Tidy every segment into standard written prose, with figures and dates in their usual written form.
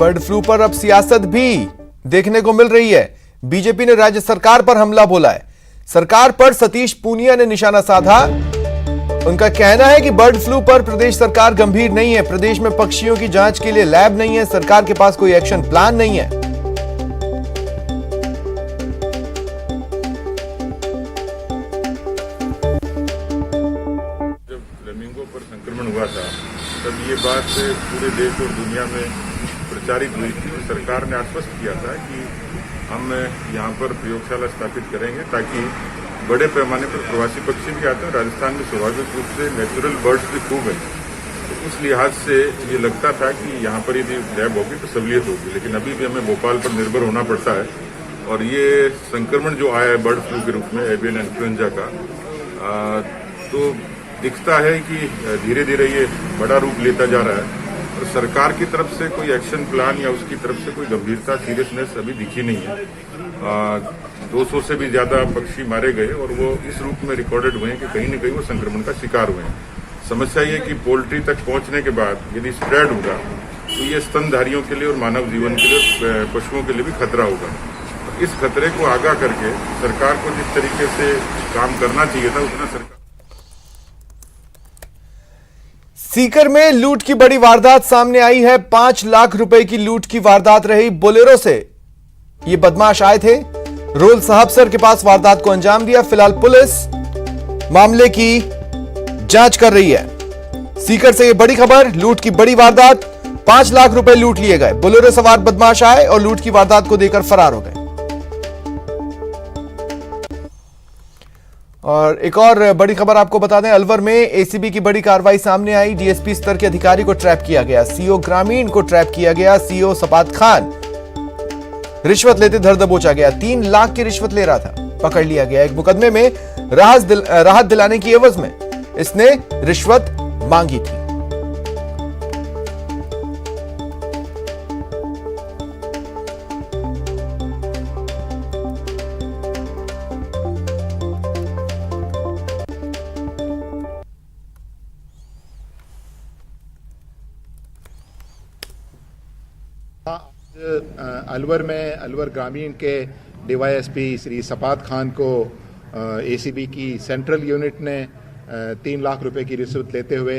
Bird flu पर अब सियासत भी देखने को मिल रही है। बीजेपी ने राज्य सरकार पर हमला बोला है। सरकार पर सतीश पूनिया ने निशाना साधा। उनका कहना है कि बर्ड फ्लू पर प्रदेश सरकार गंभीर नहीं है। प्रदेश में पक्षियों की जांच के लिए लैब नहीं है। सरकार के पास कोई एक्शन प्लान नहीं है। जब फ्लेमिंगो पर संक्रमण हुआ था तब ये बात पूरे देश और दुनिया में प्रचारित हुई थी। सरकार ने आश्वस्त किया था कि हम यहाँ पर प्रयोगशाला स्थापित करेंगे ताकि बड़े पैमाने पर प्रवासी पक्षी भी आते हैं। राजस्थान में स्वाभाविक रूप से नेचुरल बर्ड्स भी खूब हैं, तो उस लिहाज से ये लगता था कि यहाँ पर यदि लैब होगी तो सहूलियत होगी। लेकिन अभी भी हमें भोपाल पर निर्भर होना पड़ता है और ये संक्रमण जो आया है बर्ड फ्लू के रूप में एवियन इन्फ्लुएंजा का, तो दिखता है कि धीरे धीरे ये बड़ा रूप लेता जा रहा है और सरकार की तरफ से कोई एक्शन प्लान या उसकी तरफ से कोई गंभीरता सीरियसनेस अभी दिखी नहीं है। 200 से भी ज्यादा पक्षी मारे गए और वो इस रूप में रिकॉर्डेड हुए हैं कि कहीं न कहीं वो संक्रमण का शिकार हुए हैं। समस्या ये कि पोल्ट्री तक पहुंचने के बाद यदि स्प्रेड होगा तो ये स्तनधारियों के लिए और मानव जीवन के लिए, पशुओं के लिए भी खतरा होगा। इस खतरे को आगाह करके सरकार को जिस तरीके से काम करना चाहिए था उतना सरकार। सीकर में लूट की बड़ी वारदात सामने आई है। 5 लाख रुपए की लूट की वारदात रही। बोलेरो से ये बदमाश आए थे। रोल साहबसर के पास वारदात को अंजाम दिया। फिलहाल पुलिस मामले की जांच कर रही है। सीकर से ये बड़ी खबर, लूट की बड़ी वारदात। 5 लाख रुपए लूट लिए गए। बोलेरो सवार बदमाश आए और लूट की वारदात को देकर फरार हो गए। और एक और बड़ी खबर आपको बता दें, अलवर में एसीबी की बड़ी कार्रवाई सामने आई। डीएसपी स्तर के अधिकारी को ट्रैप किया गया। सीओ ग्रामीण को ट्रैप किया गया। सीओ सपात खान रिश्वत लेते धर दबोचा गया। 3 लाख की रिश्वत ले रहा था, पकड़ लिया गया। एक मुकदमे में राहत दिलाने की एवज में इसने रिश्वत मांगी थी। अलवर ग्रामीण के डीवाईएसपी श्री सपात खान को एसीबी की सेंट्रल यूनिट ने 3 लाख रुपए की रिश्वत लेते हुए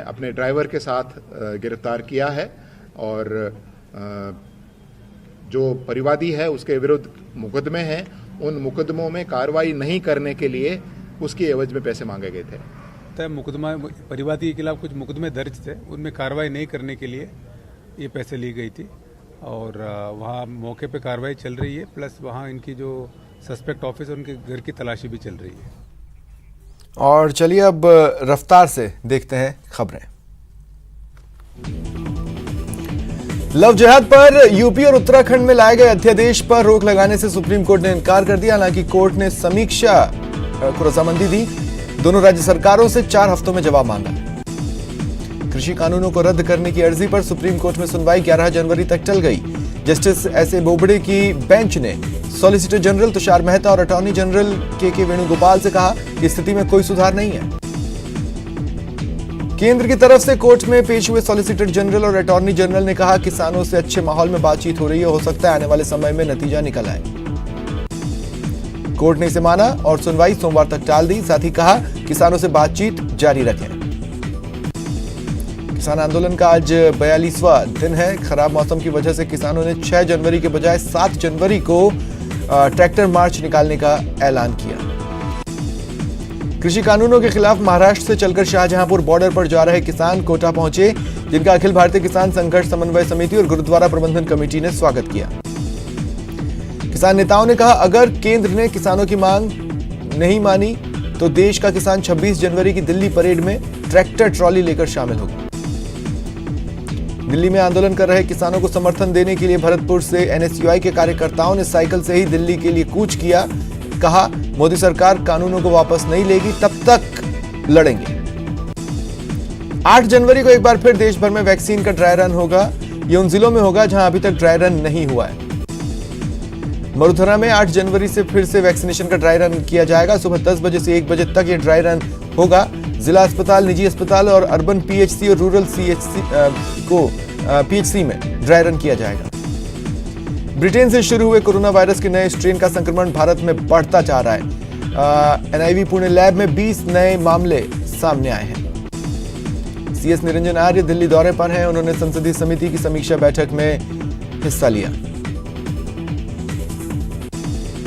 अपने ड्राइवर के साथ गिरफ्तार किया है और जो परिवादी है उसके विरुद्ध मुकदमे हैं। उन मुकदमों में कार्रवाई नहीं करने के लिए उसकी एवज में पैसे मांगे गए थे। तय मुकदमा परिवादी के खिलाफ कुछ मुकदमे दर्ज थे, उनमें कार्रवाई नहीं करने के लिए ये पैसे ली गई थी और वहाँ मौके पे कार्रवाई चल रही है। प्लस वहाँ इनकी जो सस्पेक्ट ऑफिसर उनके घर की तलाशी भी चल रही है। और चलिए अब रफ्तार से देखते हैं खबरें। लव जिहाद पर यूपी और उत्तराखंड में लाए गए अध्यादेश पर रोक लगाने से सुप्रीम कोर्ट ने इनकार कर दिया। हालांकि कोर्ट ने समीक्षा को रजामंदी दी। दोनों राज्य सरकारों से 4 हफ्तों में जवाब मांगा। कृषि कानूनों को रद्द करने की अर्जी पर सुप्रीम कोर्ट में सुनवाई 11 जनवरी तक टल गई। जस्टिस एसए बोबड़े की बेंच ने सॉलिसिटर जनरल तुषार मेहता और अटॉर्नी जनरल के वेणुगोपाल से कहा कि स्थिति में कोई सुधार नहीं है। केंद्र की तरफ से कोर्ट में पेश हुए सॉलिसिटर जनरल और अटॉर्नी जनरल ने कहा किसानों से अच्छे माहौल में बातचीत हो रही है। हो सकता है आने वाले समय में नतीजा निकल आए। कोर्ट ने इसे माना और सुनवाई सोमवार तक टाल दी। साथ ही कहा किसानों से बातचीत जारी रखें। किसान आंदोलन का आज 42वां दिन है। खराब मौसम की वजह से किसानों ने 6 जनवरी के बजाय 7 जनवरी को ट्रैक्टर मार्च निकालने का ऐलान किया। कृषि कानूनों के खिलाफ महाराष्ट्र से चलकर शाहजहांपुर बॉर्डर पर जा रहे किसान कोटा पहुंचे, जिनका अखिल भारतीय किसान संघर्ष समन्वय समिति और गुरुद्वारा प्रबंधन कमेटी ने स्वागत किया। किसान नेताओं ने कहा अगर केंद्र ने किसानों की मांग नहीं मानी तो देश का किसान 26 जनवरी की दिल्ली परेड में ट्रैक्टर ट्रॉली लेकर शामिल होगा। दिल्ली में आंदोलन कर रहे किसानों को समर्थन देने के लिए भरतपुर से एनएसयूआई के कार्यकर्ताओं ने साइकिल से ही दिल्ली के लिए कूच किया। कहा मोदी सरकार कानूनों को वापस नहीं लेगी, तब तक लड़ेंगे। 8 जनवरी को एक बार फिर देश भर में वैक्सीन का ड्राई रन होगा। ये उन जिलों में होगा जहां अभी तक ड्राई रन नहीं हुआ है। मरुधरा में 8 जनवरी से फिर से वैक्सीनेशन का ड्राई रन किया जाएगा। सुबह 10 बजे से 1 बजे तक ये ड्राई रन होगा। जिला अस्पताल, निजी अस्पताल और अर्बन पीएचसी और रूरल सीएचसी को पीएचसी में ड्राई रन किया जाएगा। ब्रिटेन से शुरू हुए कोरोना वायरस के नए स्ट्रेन का संक्रमण भारत में बढ़ता जा रहा है। एनआईवी पुणे लैब में 20 नए मामले सामने आए हैं। सीएस निरंजन आर्य दिल्ली दौरे पर हैं। उन्होंने संसदीय समिति की समीक्षा बैठक में हिस्सा लिया।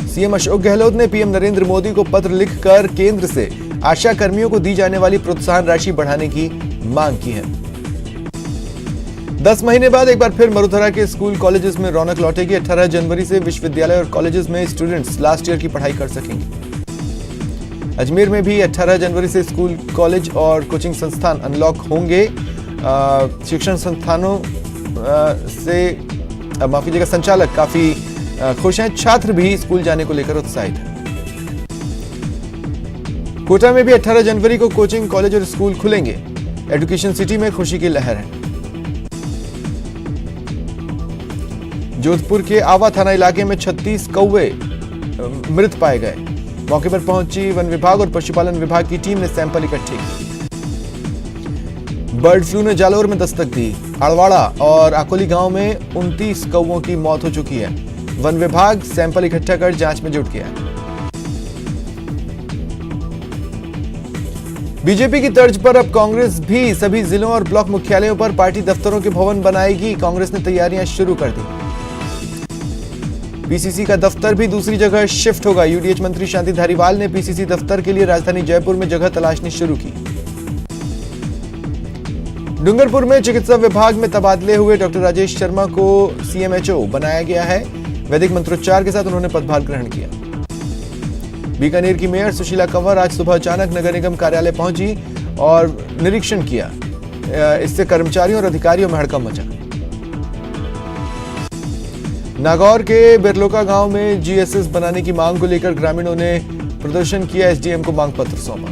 सीएम अशोक गहलोत ने पीएम नरेंद्र मोदी को पत्र लिखकर केंद्र से आशा कर्मियों को दी जाने वाली प्रोत्साहन राशि बढ़ाने की मांग की है। 10 महीने बाद एक बार फिर मरुधरा के स्कूल कॉलेजेस में रौनक लौटेगी। 18 जनवरी से विश्वविद्यालय और कॉलेजेस में स्टूडेंट्स लास्ट ईयर की पढ़ाई कर सकेंगे। अजमेर में भी 18 जनवरी से स्कूल, कॉलेज और कोचिंग संस्थान अनलॉक होंगे। शिक्षण संस्थानों से संचालक काफी खुश हैं। छात्र भी स्कूल जाने को लेकर उत्साहित हैं। कोटा में भी 18 जनवरी को कोचिंग, कॉलेज और स्कूल खुलेंगे। एजुकेशन सिटी में खुशी की लहर है। जोधपुर के आवा थाना इलाके में 36 कौवे मृत पाए गए। मौके पर पहुंची वन विभाग और पशुपालन विभाग की टीम ने सैंपल इकट्ठे किए। बर्ड फ्लू ने जालोर में दस्तक दी। आड़वाड़ा और आकोली गांव में 29 कौवों की मौत हो चुकी है। वन विभाग सैंपल इकट्ठा कर जांच में जुट गया है। बीजेपी की तर्ज पर अब कांग्रेस भी सभी जिलों और ब्लॉक मुख्यालयों पर पार्टी दफ्तरों के भवन बनाएगी। कांग्रेस ने तैयारियां शुरू कर दी। पीसीसी का दफ्तर भी दूसरी जगह शिफ्ट होगा। यूडीएच मंत्री शांति धारीवाल ने पीसीसी दफ्तर के लिए राजधानी जयपुर में जगह तलाशनी शुरू की। डूंगरपुर में चिकित्सा विभाग में तबादले हुए डॉक्टर राजेश शर्मा को सीएमएचओ बनाया गया है। वैदिक मंत्रोच्चार के साथ उन्होंने पदभार ग्रहण किया। बीकानेर की मेयर सुशीला कंवर आज सुबह अचानक नगर निगम कार्यालय पहुंची और निरीक्षण किया। इससे कर्मचारियों और अधिकारियों में हड़कंप मचा। नागौर के बिरलोका गांव में जीएसएस बनाने की मांग को लेकर ग्रामीणों ने प्रदर्शन किया। एसडीएम को मांग पत्र सौंपा।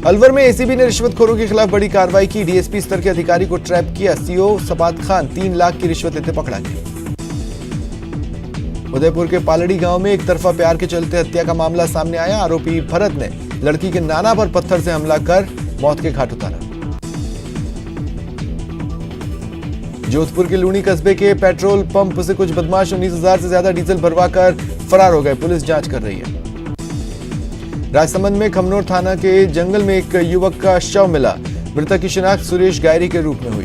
अलवर में एसीबी ने रिश्वतखोरों के खिलाफ बड़ी कार्रवाई की। डीएसपी स्तर के अधिकारी को ट्रैप किया। सीओ सपात खान 3 लाख की रिश्वत लेते पकड़ा गया। उदयपुर के पालड़ी गांव में एक तरफा प्यार के चलते हत्या का मामला सामने आया। आरोपी भरत ने लड़की के नाना पर पत्थर से हमला कर मौत के घाट उतारा। जोधपुर के लूणी कस्बे के पेट्रोल पंप से कुछ बदमाश 19,000 से ज्यादा डीजल भरवाकर फरार हो गए। पुलिस जांच कर रही है। राजसमंद में खमनोर थाना के जंगल में एक युवक का शव मिला। मृतक की शिनाख्त सुरेश गायरी के रूप में हुई।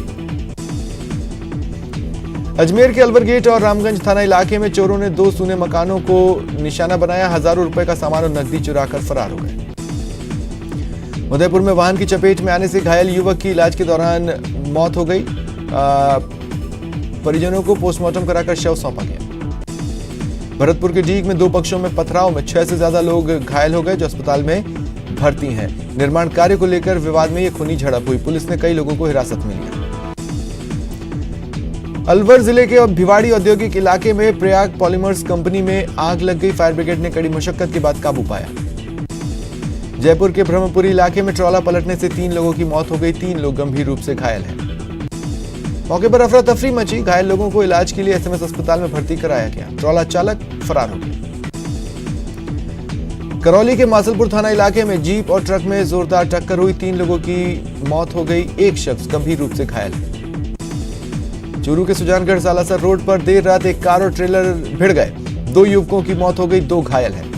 अजमेर के अलवर गेट और रामगंज थाना इलाके में चोरों ने 2 सूने मकानों को निशाना बनाया। हजारों रुपए का सामान और नकदी चुराकर फरार हो गए। उदयपुर में वाहन की चपेट में आने से घायल युवक की इलाज के दौरान मौत हो गई। परिजनों को पोस्टमार्टम कराकर शव सौंपा गया। भरतपुर के डीग में 2 पक्षों में पथराव में 6 से ज्यादा लोग घायल हो गए, जो अस्पताल में भर्ती हैं। निर्माण कार्य को लेकर विवाद में यह खूनी झड़प हुई। पुलिस ने कई लोगों को हिरासत में लिया। अलवर जिले के भिवाड़ी औद्योगिक इलाके में प्रयाग पॉलीमर्स कंपनी में आग लग गई। फायर ब्रिगेड ने कड़ी मशक्कत के बाद काबू पाया। जयपुर के ब्रह्मपुरी इलाके में ट्रॉला पलटने से 3 लोगों की मौत हो गई। 3 लोग गंभीर रूप से घायल हैं। मौके पर अफरा तफरी मची। घायल लोगों को इलाज के लिए एसएमएस अस्पताल में भर्ती कराया गया। ट्रॉला चालक फरार हो गया। करौली के मासलपुर थाना इलाके में जीप और ट्रक में जोरदार टक्कर हुई। 3 लोगों की मौत हो गई। 1 शख्स गंभीर रूप से घायल है। चूरू के सुजानगढ़ सालासर रोड पर देर रात एक कार और ट्रेलर भिड़ गए। 2 युवकों की मौत हो गई, 2 घायल हैं।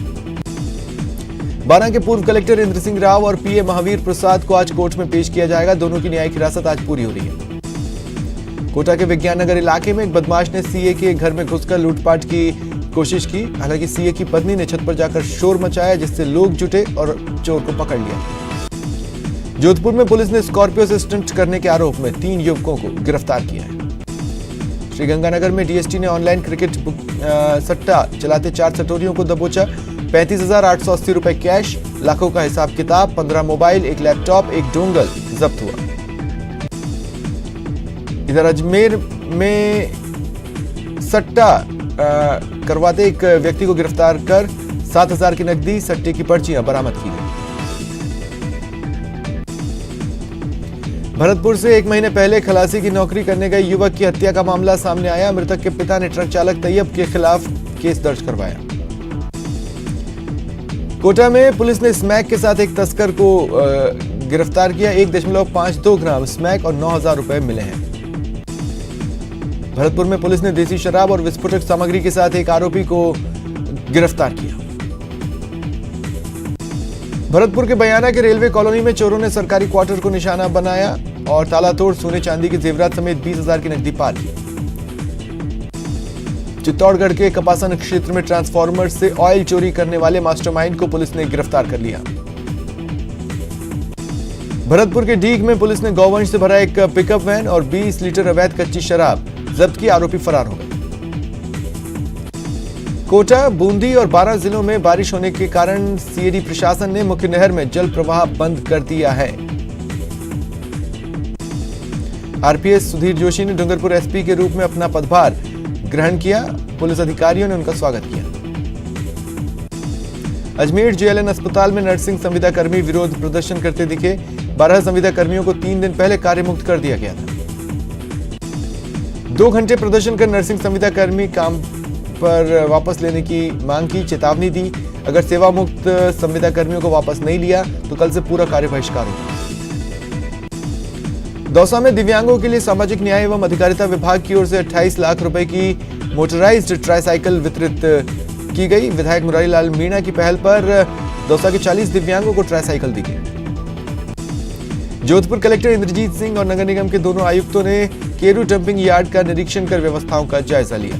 बारां के पूर्व कलेक्टर इंद्र सिंह राव और पीए महावीर प्रसाद को आज कोर्ट में पेश किया जाएगा। दोनों की न्यायिक हिरासत आज पूरी हो रही है। कोटा के विज्ञान नगर इलाके में एक बदमाश ने सीए के घर में घुसकर लूटपाट की कोशिश की। हालांकि सीए की पत्नी ने छत पर जाकर शोर मचाया, जिससे लोग जुटे और चोर को पकड़ लिया। जोधपुर में पुलिस ने स्कॉर्पियो से स्टंट करने के आरोप में 3 युवकों को गिरफ्तार किया है। श्रीगंगानगर में डीएसटी ने ऑनलाइन क्रिकेट सट्टा चलाते 4 सटोरियों को दबोचा। 35,880 रुपए कैश, लाखों का हिसाब किताब, 15 मोबाइल, 1 लैपटॉप, 1 डोंगल जब्त हुआ। इधर अजमेर में सट्टा करवाते एक व्यक्ति को गिरफ्तार कर 7,000 की नकदी, सट्टे की पर्चियां बरामद की गई। भरतपुर से 1 महीने पहले खलासी की नौकरी करने गए युवक की हत्या का मामला सामने आया। मृतक के पिता ने ट्रक चालक तैयब के खिलाफ केस दर्ज करवाया। कोटा में पुलिस ने स्मैक के साथ एक तस्कर को गिरफ्तार किया। 1.52 ग्राम स्मैक और 9,000 रुपए मिले हैं। भरतपुर में पुलिस ने देसी शराब और विस्फोटक सामग्री के साथ एक आरोपी को गिरफ्तार किया। भरतपुर के बयाना के रेलवे कॉलोनी में चोरों ने सरकारी क्वार्टर को निशाना बनाया और ताला तोड़ सोने चांदी के जेवरात समेत 20,000 की नकदी पार की। चित्तौड़गढ़ के कपासन क्षेत्र में ट्रांसफार्मर से ऑयल चोरी करने वाले मास्टरमाइंड को पुलिस ने गिरफ्तार कर लिया। भरतपुर के डीग में पुलिस ने गौवंश से भरा एक पिकअप वैन और 20 लीटर अवैध कच्ची शराब जब्त की। आरोपी फरार हो गए। कोटा, बूंदी और 12 जिलों में बारिश होने के कारण सीएडी प्रशासन ने मुख्य नहर में जल प्रवाह बंद कर दिया है। आरपीएस सुधीर जोशी ने डूंगरपुर एसपी के रूप में अपना पदभार ग्रहण किया। पुलिस अधिकारियों ने उनका स्वागत किया। अजमेर जेएलएन अस्पताल में नर्सिंग संविदा कर्मी विरोध प्रदर्शन करते दिखे। 12 संविदा कर्मियों को 3 दिन पहले कार्यमुक्त कर दिया गया था। 2 घंटे प्रदर्शन कर नर्सिंग संविदा कर्मी काम पर वापस लेने की मांग की, चेतावनी दी। अगर सेवा मुक्त संविदा कर्मियों को वापस नहीं लिया तो कल से पूरा कार्य बहिष्कार होगा। दौसा में दिव्यांगों के लिए सामाजिक न्याय एवं अधिकारिता विभाग की ओर से 28 लाख रुपए की मोटराइज्ड ट्राईसाइकिल वितरित की गई। विधायक मुरारी लाल मीणा की पहल पर दौसा के 40 दिव्यांगों को ट्राईसाइकिल दी गई। जोधपुर कलेक्टर इंद्रजीत सिंह और नगर निगम के दोनों आयुक्तों ने केरू डंपिंग यार्ड का निरीक्षण कर व्यवस्थाओं का जायजा लिया।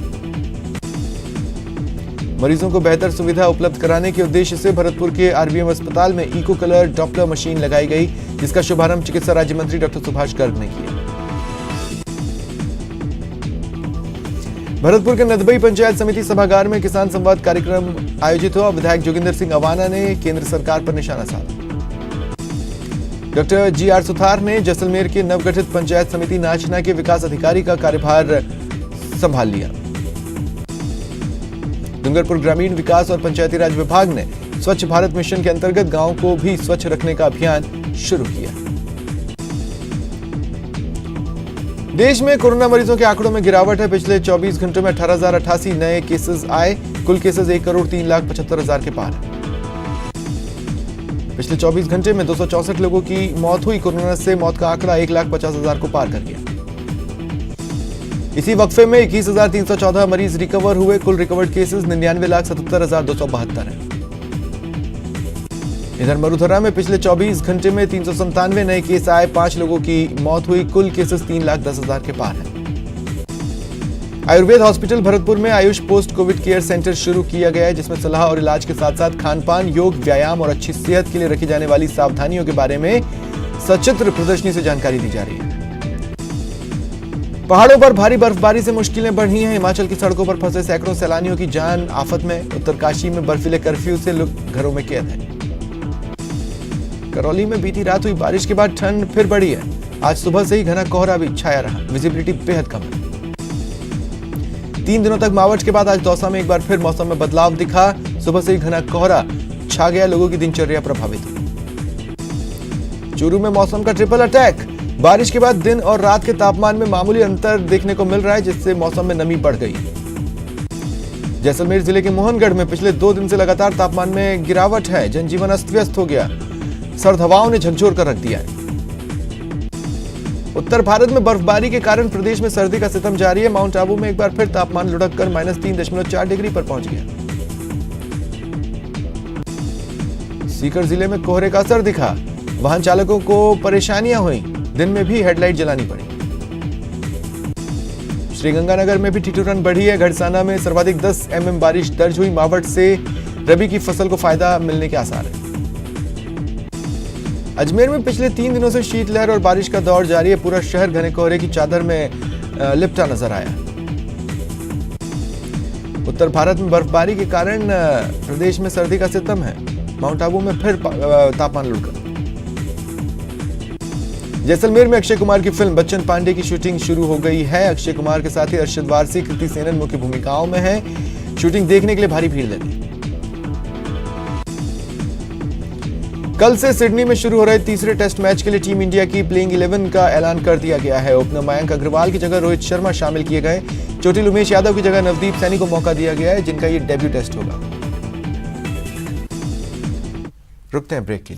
मरीजों को बेहतर सुविधा उपलब्ध कराने के उद्देश्य से भरतपुर के आरबीएम अस्पताल में इको कलर डॉप्लर मशीन लगाई गई, जिसका शुभारंभ चिकित्सा राज्य मंत्री डॉक्टर सुभाष गर्ग ने किया। भरतपुर के नदबई पंचायत समिति सभागार में किसान संवाद कार्यक्रम आयोजित हुआ। विधायक जोगिंदर सिंह अवाना ने केंद्र सरकार पर निशाना साधा। डॉक्टर जीआर सुथार ने जैसलमेर के नवगठित पंचायत समिति नाचना के विकास अधिकारी का कार्यभार संभाल लिया। डूंगरपुर ग्रामीण विकास और पंचायती राज विभाग ने स्वच्छ भारत मिशन के अंतर्गत गांव को भी स्वच्छ रखने का अभियान शुरू किया। देश में कोरोना मरीजों के आंकड़ों में गिरावट है। पिछले 24 घंटों में 18,088 नए केसेस आए। कुल केसेस 1,03,75,000 के पार है। पिछले 24 घंटे में 264 लोगों की मौत हुई। कोरोना से मौत का आंकड़ा 1,50,000 को पार कर गया। इसी वक्फे में 21,314 मरीज रिकवर हुए। कुल रिकवर्ड केसेस 99,77,272 हैं। इधर मरुधरा में पिछले 24 घंटे में 397 नए केस आए। 5 लोगों की मौत हुई। कुल केसेस 3,10,000 के पार हैं। आयुर्वेद हॉस्पिटल भरतपुर में Ayush post Covid care centre शुरू किया गया है, जिसमें सलाह और इलाज के साथ साथ खानपान, योग, व्यायाम और अच्छी सेहत के लिए रखी जाने वाली सावधानियों के बारे में सचित्र प्रदर्शनी से जानकारी दी जा रही है। पहाड़ों पर भारी बर्फबारी से मुश्किलें बढ़ी हैं। हिमाचल की सड़कों पर फंसे सैकड़ों सैलानियों की जान आफत में। उत्तरकाशी में बर्फीले कर्फ्यू से लोग घरों में कैद हैं। करौली में बीती रात हुई बारिश के बाद ठंड फिर बढ़ी है। आज सुबह से ही घना कोहरा भी छाया रहा। विजिबिलिटी बेहद कम है। 3 दिनों तक मावठ के बाद आज दौसा में एक बार फिर मौसम में बदलाव दिखा। सुबह से ही घना कोहरा छा गया। लोगों की दिनचर्या प्रभावित हुई। चूरू में मौसम का ट्रिपल अटैक। बारिश के बाद दिन और रात के तापमान में मामूली अंतर देखने को मिल रहा है, जिससे मौसम में नमी बढ़ गई। जैसलमेर जिले के मोहनगढ़ में पिछले 2 दिन से लगातार तापमान में गिरावट है। जनजीवन अस्त व्यस्त हो गया। सर्द हवाओं ने झकझोर कर रख दिया है। उत्तर भारत में बर्फबारी के कारण प्रदेश में सर्दी का सितम जारी है। माउंट आबू में एक बार फिर तापमान लुढ़क कर -3.4 डिग्री पर पहुंच गया। सीकर जिले में कोहरे का असर दिखा। वाहन चालकों को परेशानियां हुई। दिन में भी हेडलाइट जलानी पड़ी। श्रीगंगानगर में भी ठिठुरन बढ़ी है। घड़साना में सर्वाधिक 10 mm बारिश दर्ज हुई। मावठ से रबी की फसल को फायदा मिलने के आसार है। अजमेर में पिछले 3 दिनों से शीतलहर और बारिश का दौर जारी है। पूरा शहर घने कोहरे की चादर में लिपटा नजर आया। उत्तर भारत में बर्फबारी के कारण प्रदेश में सर्दी का सितम है। माउंट आबू में फिर तापमान लुढ़का। जैसलमेर में अक्षय कुमार की फिल्म बच्चन पांडे की शूटिंग शुरू हो गई है। अक्षय कुमार के साथ ही अर्शद वारसी, कृति सेनन मुख्य भूमिकाओं में है। शूटिंग देखने के लिए भारी भीड़ लगी। कल से सिडनी में शुरू हो रहे तीसरे टेस्ट मैच के लिए टीम इंडिया की प्लेइंग 11 का ऐलान कर दिया गया है। ओपनर मयंक अग्रवाल की जगह रोहित शर्मा शामिल किए गए। चोटिल उमेश यादव की जगह नवदीप सैनी को मौका दिया गया है, जिनका ये डेब्यू टेस्ट होगा। रुकते हैं ब्रेक के लिए।